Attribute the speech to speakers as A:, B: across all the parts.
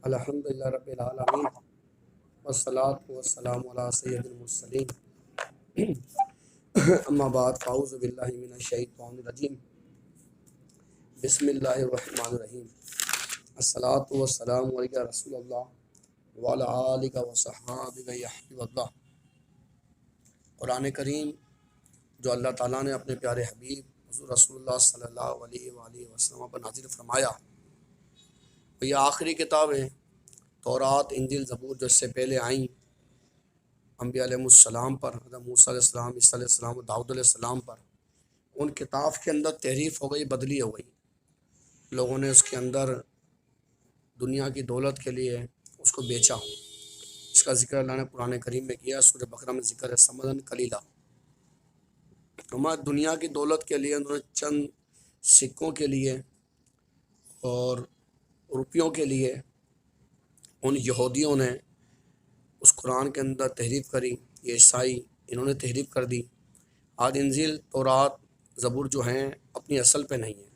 A: الحمدللہ رب العالمین والصلاة والسلام علی سید المرسلین اما بعد فاعوذ باللہ من الشیطان الرجیم بسم اللہ الرحمن الرحیم الصلاۃ والسلام علی رسول اللہ وعلی آلہ وصحابہ یا حبیب اللہ۔ قرآن کریم جو اللہ تعالیٰ نے اپنے پیارے حبیب حضور رسول اللہ صلی اللہ علیہ وآلہ وسلم پر نازل فرمایا، یہ آخری کتاب ہے۔ تورات، انجیل، زبور جو اس سے پہلے آئیں انبیاء علیہ السلام پر، حضرت موسیٰ علیہ السلام، عیسیٰ علیہ السلام اور داؤد علیہ السلام پر، ان کتاب کے اندر تحریف ہو گئی، بدلی ہو گئی۔ لوگوں نے اس کے اندر دنیا کی دولت کے لیے اس کو بیچا۔ اس کا ذکر اللہ نے قرآن کریم میں کیا، سورہ بقرہ میں ذکر ہے ثمنًا قلیلا۔ ہمارے دنیا کی دولت کے لیے انہوں نے چند سکوں کے لیے اور روپیوں کے لیے ان یہودیوں نے اس قرآن کے اندر تحریف کری۔ یہ عیسائی انہوں نے تحریف کر دی۔ آج انجیل، تورات، زبور جو ہیں اپنی اصل پہ نہیں ہیں۔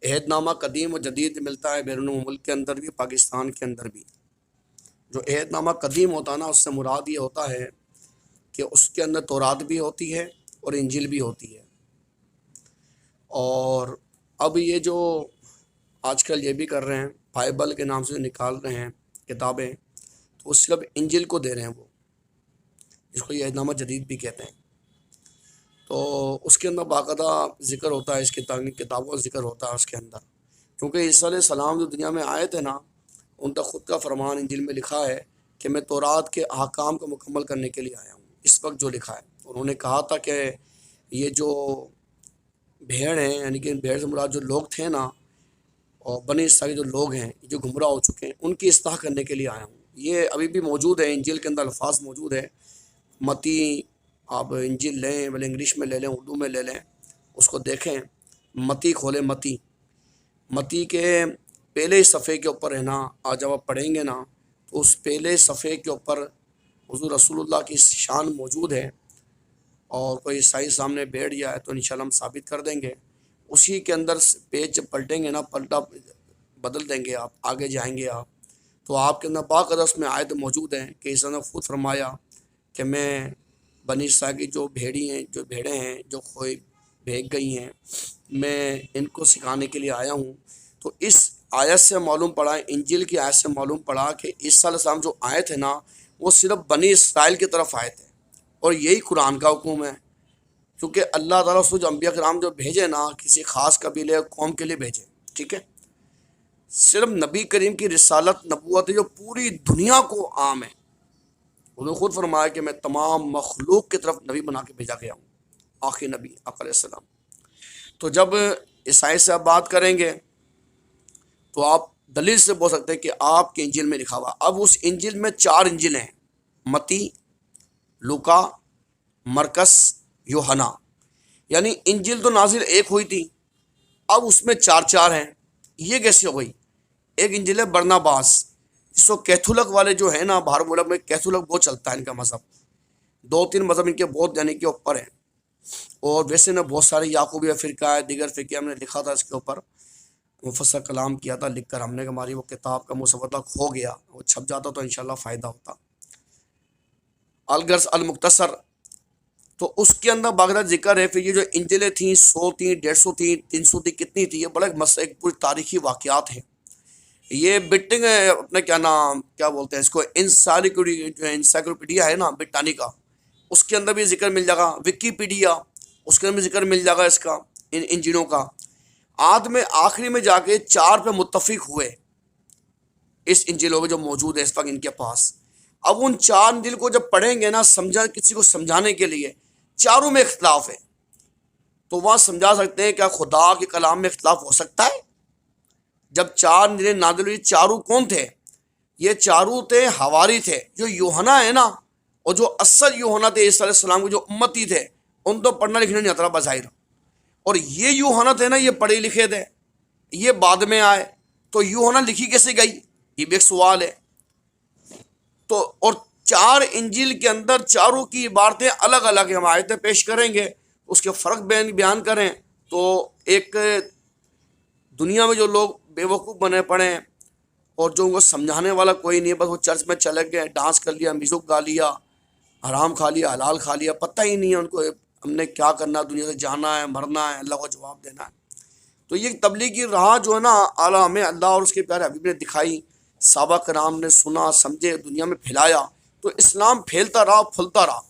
A: عہد نامہ قدیم و جدید ملتا ہے بیرون ملک کے اندر بھی، پاکستان کے اندر بھی۔ جو عہد نامہ قدیم ہوتا ہے نا، اس سے مراد یہ ہوتا ہے کہ اس کے اندر تورات بھی ہوتی ہے اور انجیل بھی ہوتی ہے۔ اور اب یہ جو آج کل یہ بھی کر رہے ہیں، بائبل کے نام سے نکال رہے ہیں کتابیں، تو وہ صرف انجیل کو دے رہے ہیں، وہ جس کو یہ عہد نامہ جدید بھی کہتے ہیں۔ تو اس کے اندر باقاعدہ ذکر ہوتا ہے، اس کتابوں کا ذکر ہوتا ہے اس کے اندر، کیونکہ عیسیٰ علیہ السلام جو دنیا میں آئے تھے نا، ان کا خود کا فرمان انجیل میں لکھا ہے کہ میں تورات کے احکام کو مکمل کرنے کے لیے آیا ہوں۔ اس وقت جو لکھا ہے، انہوں نے کہا تھا کہ یہ جو بھیڑ ہیں، یعنی کہ بھیڑ سے مراد جو لوگ تھے نا، اور بنی اسرائیل جو لوگ ہیں جو گمراہ ہو چکے ہیں، ان کی اصلاح کرنے کے لیے آیا ہوں۔ یہ ابھی بھی موجود ہے، انجیل کے اندر الفاظ موجود ہے۔ متی، آپ انجیل لیں، بھلے انگلش میں لے لیں، اردو میں لے لیں، اس کو دیکھیں، متی کھولیں، متی کے پہلے صفحے کے اوپر ہے نا، آج جب آپ پڑھیں گے نا تو اس پہلے صفحے کے اوپر حضور رسول اللہ کی شان موجود ہے، اور کوئی عیسائی سامنے بیٹھ جائے تو انشاءاللہ ہم ثابت کر دیں گے۔ اسی کے اندر پیج جب پلٹیں گے نا، پلٹا بدل دیں گے، آپ آگے جائیں گے آپ تو آپ کے اندر باقاعدہ اس میں آیت موجود ہیں کہ عیسیٰ نے خود فرمایا کہ میں بنی اسرائیل کی جو بھیڑیں ہیں جو کھوئی بھیگ گئی ہیں، میں ان کو سکھانے کے لیے آیا ہوں۔ تو اس آیت سے معلوم پڑا، انجیل کی آیت سے معلوم پڑا کہ عیسیٰ علیہ السلام جو آئے تھے نا، وہ صرف بنی اسرائیل کی طرف آئے تھے، اور یہی قرآن کا حکم ہے۔ کیونکہ اللہ تعالیٰ اس جو انبیاء کرام جو بھیجے نا، کسی خاص قبیلے یا قوم کے لیے بھیجے، ٹھیک ہے؟ صرف نبی کریم کی رسالت، نبوت ہے جو پوری دنیا کو عام ہے۔ انہوں نے خود فرمایا کہ میں تمام مخلوق کی طرف نبی بنا کے بھیجا گیا ہوں، آخری نبی آقا علیہ السلام۔ تو جب عیسائی سے آپ بات کریں گے تو آپ دلیل سے بول سکتے ہیں کہ آپ کے انجیل میں لکھا ہوا۔ اب اس انجیل میں 4 انجیل ہیں، متی، لوکا، مرکس، یوحنا۔ یعنی انجیل تو نازل ایک ہوئی تھی، اب اس میں 4 ہیں۔ یہ کیسے ہو گئی؟ ایک انجیل ہے برناباس، جس کو کیتھولک والے جو ہیں نا، باہر ملک میں کیتھولک بہت چلتا ہے ان کا مذہب، 2-3 مذہب ان کے بہت یعنی کہ اوپر ہیں۔ اور ویسے نا بہت سارے یعقوبیہ فرقہ ہے، دیگر فرقے، ہم نے لکھا تھا اس کے اوپر، مفصل کلام کیا تھا لکھ کر ہم نے، کہ ہماری وہ کتاب کا مسودہ کھو گیا، وہ چھپ جاتا تو انشاءاللہ فائدہ ہوتا۔ الغرض المختصر، تو اس کے اندر باقاعدہ ذکر ہے۔ پھر یہ جو انجیلیں تھیں، 100 تھیں، 150 تھیں، 300 تھیں، کتنی تھی، یہ بڑا ایک پوری تاریخی واقعات ہیں۔ یہ بٹنگ اپنے کیا بولتے ہیں اس کو، انسائکلوپیڈیا ہے نا برٹانیکا، اس کے اندر بھی ذکر مل جائے گا۔ وکیپیڈیا، اس کے اندر بھی ذکر مل جائے گا اس کا، ان انجیلوں کا۔ میں آخری میں جا کے 4 پہ متفق ہوئے اس انجیلوں میں جو موجود ہے اس وقت ان کے پاس۔ اب ان 4 انجیل کو جب پڑھیں گے نا، کسی کو سمجھانے کے لیے، چاروں میں اختلاف ہے، تو وہاں سمجھا سکتے ہیں کیا خدا کے کلام میں اختلاف ہو سکتا ہے؟ جب 4 انجیلیں نازل ہوئی، چاروں کون تھے؟ یہ چاروں تھے حواری تھے، جو یوحنا ہے نا، اور جو اصل یوحنا تھے عیسیٰ علیہ السلام کے جو امتی تھے، ان تو پڑھنا لکھنا نہیں آتا بظاہر، اور یہ یوحنا تھے نا، یہ پڑھے لکھے تھے، یہ بعد میں آئے، تو یوحنا لکھی کیسے گئی؟ یہ بھی ایک سوال ہے۔ تو اور 4 انجیل کے اندر چاروں کی عبارتیں الگ الگ ہیں، ہم آیتیں پیش کریں گے، اس کے فرق بیان کریں تو ایک دنیا میں جو لوگ بے وقوف بنے پڑے ہیں اور جو ان کو سمجھانے والا کوئی نہیں ہے، بس وہ چرچ میں چلے گئے، ڈانس کر لیا، میوزک گا لیا، حرام کھا لیا، حلال کھا لیا، پتہ ہی نہیں ہے ان کو ہم نے کیا کرنا ہے، دنیا سے جانا ہے، مرنا ہے، اللہ کو جواب دینا ہے۔ تو یہ تبلیغی راہ جو ہے نا اعلیٰ ہمیں اللہ اور اس کے پیارے حبیب نے دکھائی، صحابہ کرام نے سنا سمجھے، دنیا میں پھیلایا، تو اسلام پھیلتا رہا، پھلتا رہا۔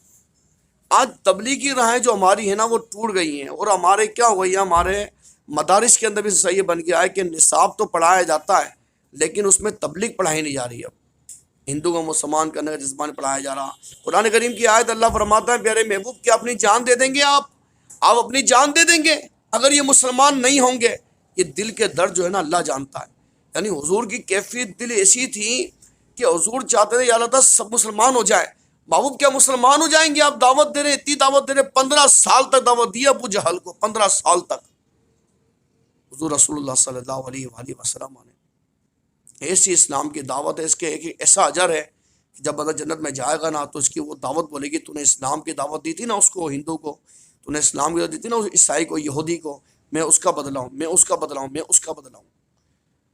A: آج تبلیغی راہیں جو ہماری ہیں نا وہ ٹوٹ گئی ہیں، اور ہمارے کیا ہو گئی ہے، ہمارے مدارس کے اندر بھی صحیح بن گیا ہے کہ نصاب تو پڑھایا جاتا ہے لیکن اس میں تبلیغ پڑھائی نہیں جا رہی ہے۔ اب ہندو کو مسلمان کرنے کا جذبہ نہیں پڑھایا جا رہا۔ قرآن کریم کی آیت اللہ فرماتا ہے پیارے محبوب کہ اپنی جان دے دیں گے، آپ اپنی جان دے دیں گے اگر یہ مسلمان نہیں ہوں گے۔ یہ دل کے درد جو ہے نا اللہ جانتا ہے۔ یعنی حضور کی کیفیت دل ایسی تھی کہ حضور چاہتے تھے یا اللہ تعالیٰ سب مسلمان ہو جائے۔ محبوب کیا مسلمان ہو جائیں گے؟ آپ دعوت دے رہے ہیں، اتنی دعوت دے رہے ہیں، 15 سال تک دعوت دی ابو جہل کو، 15 سال تک۔ حضور رسول اللہ صلی اللہ علیہ وآلہ وسلم نے ایسی اسلام کی دعوت ہے، اس کے ایک ایسا اجر ہے کہ جب بندہ جنت میں جائے گا نا تو اس کی وہ دعوت بولے گی، تو نے اسلام کی دعوت دی تھی نا اس کو، ہندو کو، تو نے اسلام کی دعوت دی تھی نا اس عیسائی کو، یہودی کو، میں اس کا بدلہ ہوں، میں اس کا بدلہ ہوں، میں اس کا بدلہ ہوں۔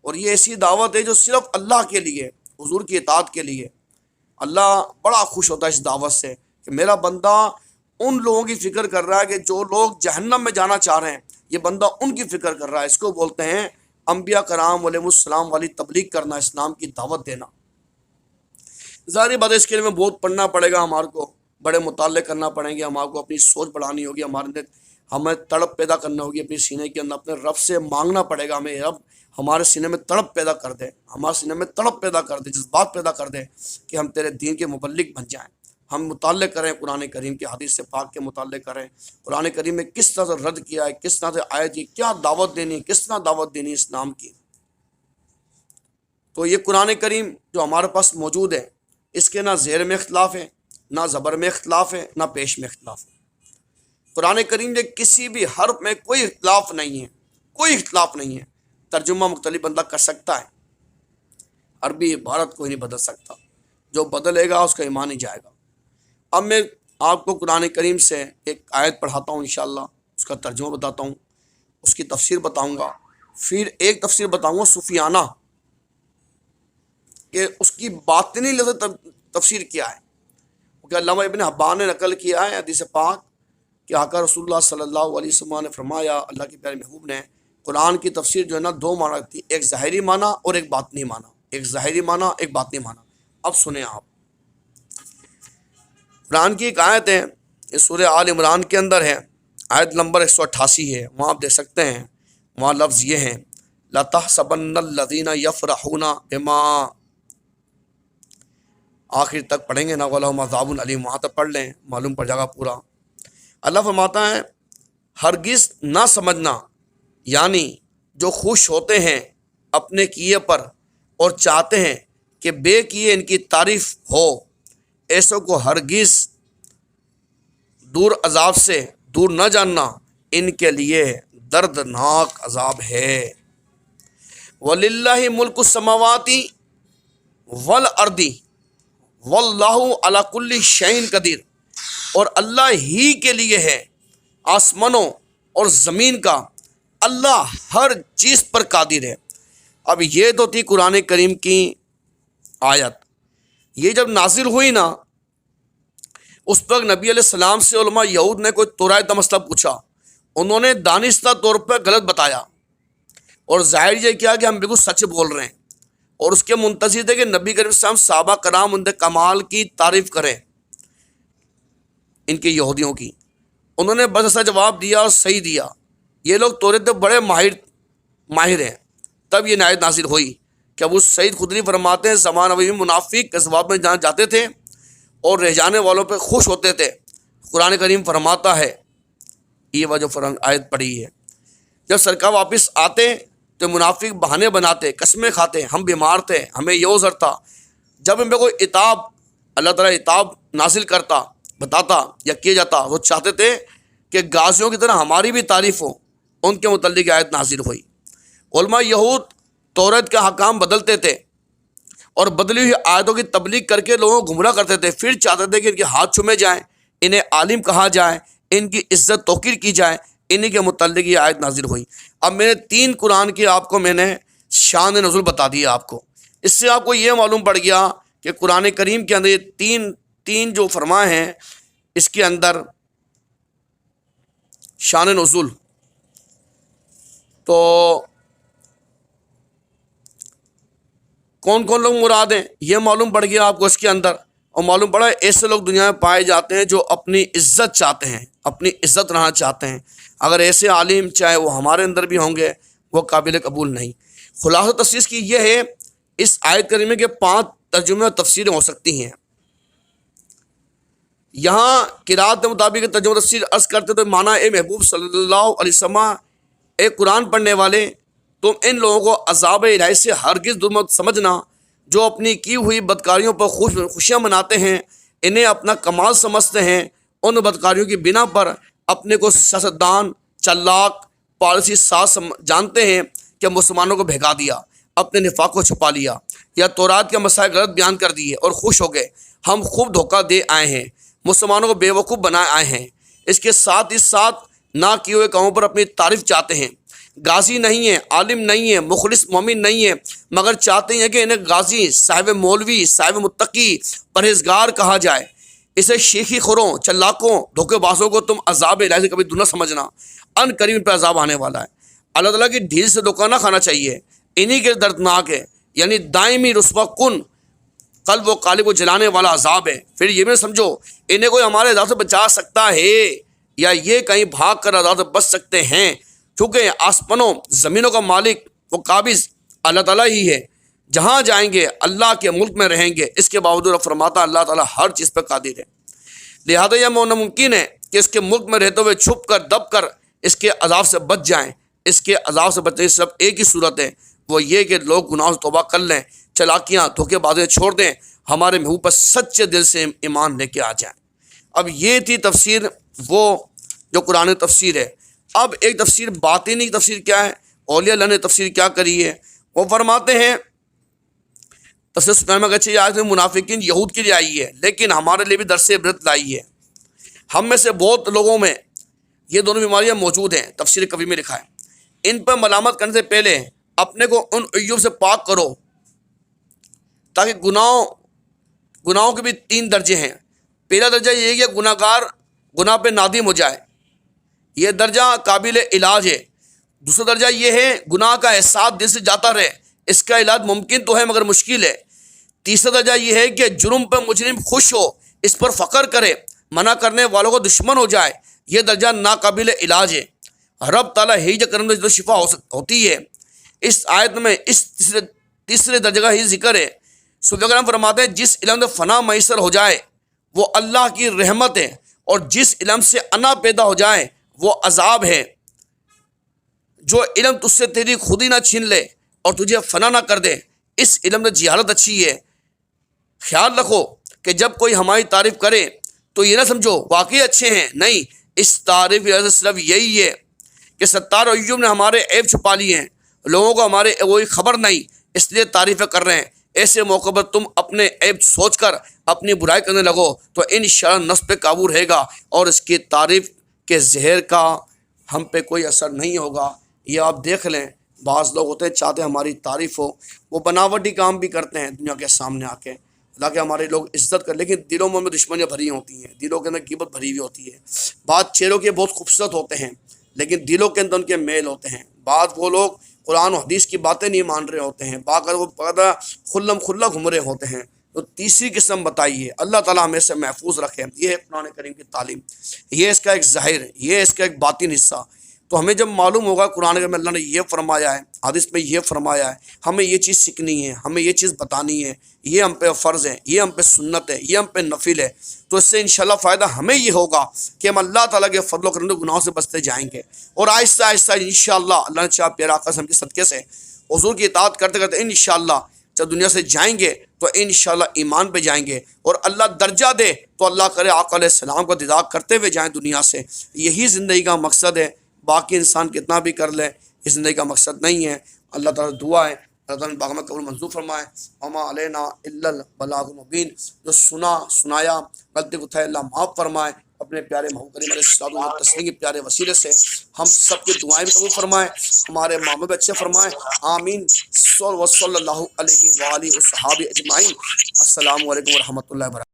A: اور یہ ایسی دعوت ہے جو صرف اللہ کے لیے، حضور کی اطاعت کے لیے۔ اللہ بڑا خوش ہوتا ہے اس دعوت سے کہ میرا بندہ ان لوگوں کی فکر کر رہا ہے کہ جو لوگ جہنم میں جانا چاہ رہے ہیں، یہ بندہ ان کی فکر کر رہا ہے۔ اس کو بولتے ہیں انبیاء کرام علیہ السلام والی تبلیغ کرنا، اسلام کی دعوت دینا۔ ظاہری بات ہے اس کے لیے میں بہت پڑھنا پڑے گا، ہمارے کو بڑے مطالعے کرنا پڑیں گے، ہمارے کو اپنی سوچ بڑھانی ہوگی، ہمارے اندر ہمیں تڑپ پیدا کرنا ہوگی اپنے سینے کے اندر، اپنے رب سے مانگنا پڑے گا ہمیں، رب ہمارے سینے میں تڑپ پیدا کر دے، ہمارے سینے میں تڑپ پیدا کر دے، جذبات پیدا کر دے کہ ہم تیرے دین کے مبلغ بن جائیں، ہم مطالعے کریں، قرآن کریم کے حدیث پاک کے مطالعے کریں، قرآن کریم میں کس طرح سے رد کیا ہے، کس طرح سے آیت کی کیا دعوت دینی، کس طرح دعوت دینی اسلام کی۔ تو یہ قرآن کریم جو ہمارے پاس موجود ہے، اس کے نہ زیر میں اختلاف ہے، نہ زبر میں اختلاف ہے، نہ پیش میں اختلاف ہے۔ قرآن کریم کے کسی بھی حرف میں کوئی اختلاف نہیں ہے، کوئی اختلاف نہیں ہے۔ ترجمہ مختلف بندہ کر سکتا ہے، عربی عبارت کوئی نہیں بدل سکتا، جو بدلے گا اس کا ایمان ہی جائے گا۔ اب میں آپ کو قرآن کریم سے ایک آیت پڑھاتا ہوں انشاءاللہ، اس کا ترجمہ بتاتا ہوں، اس کی تفسیر بتاؤں گا، پھر ایک تفسیر بتاؤں گا صوفیانہ کہ اس کی باطنی لفظ تفسیر کیا ہے، کہ علامہ ابن حبان نے نقل کیا ہے حدیث پاک کہ آقا رسول اللہ صلی اللہ علیہ وسلم نے فرمایا، اللہ کے پیارے محبوب نے قرآن کی تفسیر جو ہے نا دو معنی رکھتی، ایک ظاہری معنی اور ایک باطنی معنی، ایک ظاہری معنی ایک باطنی معنی۔ اب سنیں آپ، قرآن کی ایک آیت ہے، اس سورہ آل عمران کے اندر ہے، آیت نمبر 188 ہے، وہاں آپ دیکھ سکتے ہیں، وہاں لفظ یہ ہیں لَتَحْسَبَنَّ الَّذِينَ يَفْرَحُونَ بِمَا، آخر تک پڑھیں گے نا، وَلَهُمْ عَذَابٌ أَلِيمٌ، وہاں تک پڑھ لیں، معلوم پڑ جائے گا پورا۔ اللہ فرماتا ہے ہرگز نہ سمجھنا، یعنی جو خوش ہوتے ہیں اپنے کیے پر اور چاہتے ہیں کہ بے کیے ان کی تعریف ہو، ایسوں کو ہرگز دور عذاب سے دور نہ جاننا، ان کے لیے دردناک عذاب ہے۔ وَلِلَّهِ مُلْكُ السَّمَاوَاتِ وَالْأَرْضِ وَاللَّهُ عَلَى كُلِّ شَيْءٍ قَدِيرٌ، اور اللہ ہی کے لیے ہے آسمانوں اور زمین کا، اللہ ہر چیز پر قادر ہے۔ اب یہ تو تھی قرآن کریم کی آیت، یہ جب نازل ہوئی نا، اس پر نبی علیہ السلام سے علماء یہود نے کوئی توراۃ کا مسئلہ پوچھا، انہوں نے دانستہ طور پر غلط بتایا، اور ظاہر یہ کیا کہ ہم بالکل سچ بول رہے ہیں، اور اس کے منتظر تھے کہ نبی کریم صلی اللہ علیہ وسلم صحابہ کرام ان کے کمال کی تعریف کریں، ان کے یہودیوں کی۔ انہوں نے بس ایسا جواب دیا اور صحیح دیا، یہ لوگ توریت میں بڑے ماہر ہیں۔ تب یہ آیت نازل ہوئی کہ ابو سعید خدری فرماتے ہیں زمانہ میں منافق غزوات میں جہاں جاتے تھے اور رہ جانے والوں پہ خوش ہوتے تھے، قرآن کریم فرماتا ہے، یہ وجہ آیت پڑھی ہے، جب سرکار واپس آتے تو منافق بہانے بناتے، قسمیں کھاتے، ہم بیمار تھے، ہمیں یہ عذر تھا۔ جب ان پہ کوئی عتاب، اللہ تعالیٰ عتاب نازل کرتا، بتاتا یا کیا جاتا، وہ چاہتے تھے کہ غازیوں کی طرح ہماری بھی تعریف ہو، ان کے متعلق آیت نازل ہوئی۔ علماء یہود توریت کے حکام بدلتے تھے اور بدلی ہوئی آیتوں کی تبلیغ کر کے لوگوں کو گمراہ کرتے تھے، پھر چاہتے تھے کہ ان کے ہاتھ چومے جائیں، انہیں عالم کہا جائے، ان کی عزت توقیر کی جائے، انہی کے متعلق یہ آیت نازل ہوئی۔ اب میں نے 3 قرآن کی آپ کو میں نے شان نزول بتا دی آپ کو۔ اس سے آپ کو یہ معلوم پڑ گیا کہ قرآن کریم کے اندر یہ تین جو فرمائے ہیں، اس کے اندر شان نزول، تو کون کون لوگ مراد ہیں یہ معلوم پڑ گیا آپ کو اس کے اندر، اور معلوم پڑا ایسے لوگ دنیا میں پائے جاتے ہیں جو اپنی عزت چاہتے ہیں، اپنی عزت رہنا چاہتے ہیں۔ اگر ایسے عالم چاہے وہ ہمارے اندر بھی ہوں گے، وہ قابل قبول نہیں۔ خلاصہ تفسیر کی یہ ہے، اس آیت کریمہ کے 5 ترجمے اور تفسیریں ہو سکتی ہیں۔ یہاں قرات کے مطابق ترجمہ تفسیر عرض کرتے تو معنی، اے محبوب صلی اللہ علیہ وسلم، اے قرآن پڑھنے والے، تم ان لوگوں کو عذاب الہی سے ہرگز دور مت سمجھنا جو اپنی کی ہوئی بدکاریوں پر خوشیاں مناتے ہیں، انہیں اپنا کمال سمجھتے ہیں، ان بدکاریوں کی بنا پر اپنے کو سیاستدان، چلاک، پالیسی ساز جانتے ہیں کہ مسلمانوں کو بھگا دیا، اپنے نفاق کو چھپا لیا، یا تورات کے مسائل غلط بیان کر دیے اور خوش ہو گئے۔ ہم خوب دھوکہ دے آئے ہیں، مسلمانوں کو بے وقوف بنائے آئے ہیں۔ اس کے ساتھ ہی ساتھ نہ کیے ہوئے کاموں پر اپنی تعریف چاہتے ہیں۔ غازی نہیں ہے، عالم نہیں ہے، مخلص مومن نہیں ہے، مگر چاہتے ہیں کہ انہیں غازی، صاحب مولوی، صاحب متقی، پرہیزگار کہا جائے۔ اسے شیخی خوروں، چلاکوں، دھوکے بازوں کو تم عذاب الہی سے کبھی دور نہ سمجھنا، ان قریب پہ عذاب آنے والا ہے۔ اللہ تعالیٰ کی ڈھیل سے دھوکہ نہ کھانا چاہیے، انہی کے دردناک ہے، یعنی دائمی رسوا کن، قلب و قالب کو جلانے والا عذاب ہے۔ پھر یہ بھی سمجھو انہیں کوئی ہمارے عذاب سے بچا سکتا ہے، یا یہ کہیں بھاگ کر عذاب سے بچ سکتے ہیں، کیونکہ آسمانوں زمینوں کا مالک وہ قابض اللہ تعالیٰ ہی ہے۔ جہاں جائیں گے اللہ کے ملک میں رہیں گے، اس کے باوجود فرماتا اللہ تعالیٰ ہر چیز پہ قادر ہے۔ لہذا یہ ناممکن ہے کہ اس کے ملک میں رہتے ہوئے چھپ کر دب کر اس کے عذاب سے بچ جائیں۔ اس کے عذاب سے بچنے کی صرف ایک ہی صورت ہے، وہ یہ کہ لوگ گناہوں سے توبہ کر لیں، چلاکیاں، دھوکے بازیاں چھوڑ دیں، ہمارے محبوب پر سچے دل سے ایمان لے کے آ جائیں۔ اب یہ تھی تفسیر، وہ جو قرآن تفسیر ہے۔ اب ایک تفسیر باطنی تفسیر کیا ہے، اولیاء اللہ نے تفسیر کیا کری ہے، وہ فرماتے ہیں تفسیر سنانے میں اچھی آیت میں منافقین یہود کے لیے آئی ہے، لیکن ہمارے لیے بھی درس عبرت لائی ہے۔ ہم میں سے بہت لوگوں میں یہ دونوں بیماریاں موجود ہیں، تفسیر کبھی میں لکھا ہے۔ ان پر ملامت کرنے سے پہلے اپنے کو ان عیوب سے پاک کرو، تاکہ گناہوں کے بھی 3 درجے ہیں۔ پہلا درجہ یہ ہے کہ گناہ گار گناہ پہ نادم ہو جائے، یہ درجہ قابل علاج ہے۔ دوسرا درجہ یہ ہے گناہ کا احساس دل سے جاتا رہے، اس کا علاج ممکن تو ہے مگر مشکل ہے۔ تیسرا درجہ یہ ہے کہ جرم پر مجرم خوش ہو، اس پر فخر کرے، منع کرنے والوں کو دشمن ہو جائے، یہ درجہ ناقابل علاج ہے۔ رب تعالیٰ ہی جو کرم جو شفا ہوتی ہے۔ اس آیت میں اس تیسرے درجے کا ہی ذکر ہے۔ صوفیہ کرام فرماتے ہیں جس علم سے فنا میسر ہو جائے وہ اللہ کی رحمت ہے، اور جس علم سے انا پیدا ہو جائے وہ عذاب ہے۔ جو علم تجھ سے تیری خود ہی نہ چھین لے اور تجھے فنا نہ کر دے، اس علم میں جہالت اچھی ہے۔ خیال رکھو کہ جب کوئی ہماری تعریف کرے تو یہ نہ سمجھو واقعی اچھے ہیں، نہیں، اس تعریف کی وجہ سے صرف یہی ہے کہ ستار ایوب نے ہمارے عیب چھپا لیے ہیں، لوگوں کو ہمارے کوئی خبر نہیں، اس لیے تعریفیں کر رہے ہیں۔ ایسے موقع پر تم اپنے عیب سوچ کر اپنی برائی کرنے لگو تو انشاءاللہ نفس پہ قابو رہے گا، اور اس کی تعریف کے زہر کا ہم پہ کوئی اثر نہیں ہوگا۔ یہ آپ دیکھ لیں، بعض لوگ ہوتے ہیں چاہتے ہیں ہماری تعریف ہو، وہ بناوٹی کام بھی کرتے ہیں دنیا کے سامنے آ کے تاکہ ہمارے لوگ عزت کریں، لیکن دلوں میں دشمنیاں بھری ہوتی ہیں، دلوں کے اندر غیبت بھری ہوئی ہوتی ہے۔ بعض چہروں کے بہت خوبصورت ہوتے ہیں لیکن دلوں کے اندر ان کے میل ہوتے ہیں۔ بعض وہ لوگ قرآن و حدیث کی باتیں نہیں مان رہے ہوتے ہیں، باقاعدہ وہ خلم کھلا گھوم رہے ہوتے ہیں۔ تو تیسری قسم بتائیے، اللہ تعالیٰ ہمیں سے محفوظ رکھے۔ یہ ہے قرآن کریم کی تعلیم، یہ اس کا ایک ظاہر، یہ اس کا ایک باطن حصہ۔ تو ہمیں جب معلوم ہوگا قرآن میں اللہ نے یہ فرمایا ہے، حدیث میں یہ فرمایا ہے، ہمیں یہ چیز سیکھنی ہے، ہمیں یہ چیز بتانی ہے، یہ ہم پہ فرض ہے، یہ ہم پہ سنت ہے، یہ ہم پہ نفل ہے، تو اس سے انشاءاللہ فائدہ ہمیں یہ ہوگا کہ ہم اللہ تعالیٰ کے فضل و کرم سے گناہوں سے بچتے جائیں گے، اور آہستہ آہستہ انشاءاللہ اللہ نے چاہا پیارا آقا کے صدقے سے حضور کی اطاعت کرتے کرتے انشاءاللہ جب دنیا سے جائیں گے تو انشاءاللہ ایمان پہ جائیں گے، اور اللہ درجہ دے تو اللہ کرے آقا علیہ السلام کو دیدار کرتے ہوئے جائیں دنیا سے۔ یہی زندگی کا مقصد ہے، باقی انسان کتنا بھی کر لے یہ زندگی کا مقصد نہیں ہے۔ اللہ تعالیٰ دعا ہے اللہ تعالیٰ باغ میں قبول منظور فرمائے۔ وما علینا الا البلاغ المبین، جو سنایا غلطی کو تھا اللہ معاف فرمائے، اپنے پیارے محبوب کریم علیہ الصلوۃ والتسلیم کے پیارے وسیلے سے ہم سب کی دعائیں بھی قبول فرمائیں، ہمارے معاملے بھی اچھے فرمائیں، آمین۔ صلی اللہ علیہ وآلہ وصحابہ اجمعین۔ السلام علیکم ورحمۃ اللہ وبرکاتہ۔